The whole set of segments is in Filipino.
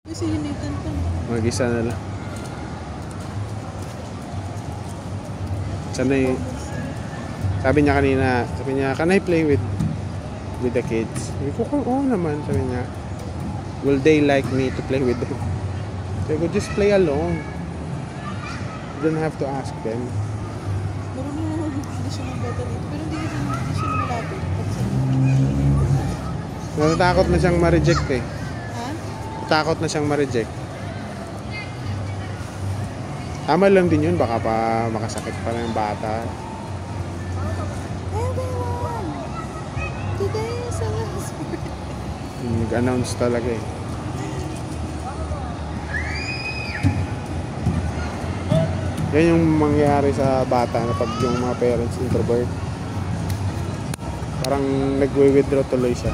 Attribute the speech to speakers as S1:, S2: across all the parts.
S1: Kasi yun Nathan to.
S2: Mag-isa na lang. Sanay. Sabi niya kanina, can I play with the kids? Sabi ko, oo naman, sabi niya. Will they like me to play with them? Sabi ko, just play alone. You don't have to ask them.
S1: Marunong naman hindi siya magbata dito. Pero hindi siya malapit.
S2: Natatakot na siyang ma-reject eh.
S1: Ha?
S2: Takot na siyang ma-reject. Tama lang din yun, baka pa makasakit pa ng bata.
S1: Everyone! Today is a last birthday.
S2: Nag-announce talaga eh. Yan yung mangyayari sa bata na pag yung mga parents introvert. Parang nag-withdraw tuloy siya.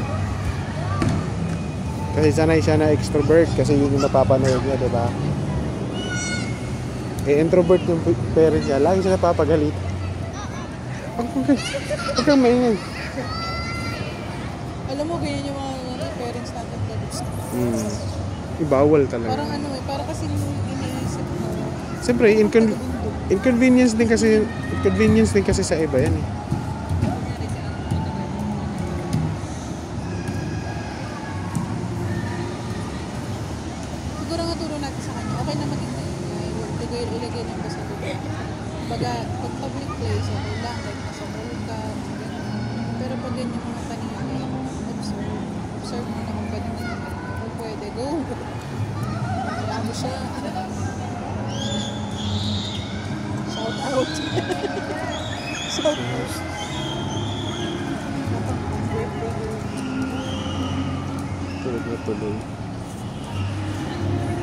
S2: Kasi sanay siya na extrovert kasi yun yung napapanood niya, diba? Eh, introvert yung parents niya, lagi siya napapagalit. Huwag kang maingay.
S1: Alam mo, ganyan yung mga parents natin.
S2: Ibawal talaga.
S1: Parang ano eh, parang kasi iniisip mo.
S2: Siyempre, inconvenience din kasi sa iba yan eh.
S1: Siguro nga turo natin sa kanya, okay na maging ilagay ng basta doon. Baga, pag public place, okay lang, like nasa mall ka, pero pag ganyan mga kanina, observe mo na kung pwede mo naman. Kung pwede, go. Wala mo siya. Shout out. Shout out.
S2: Tulog na tuloy.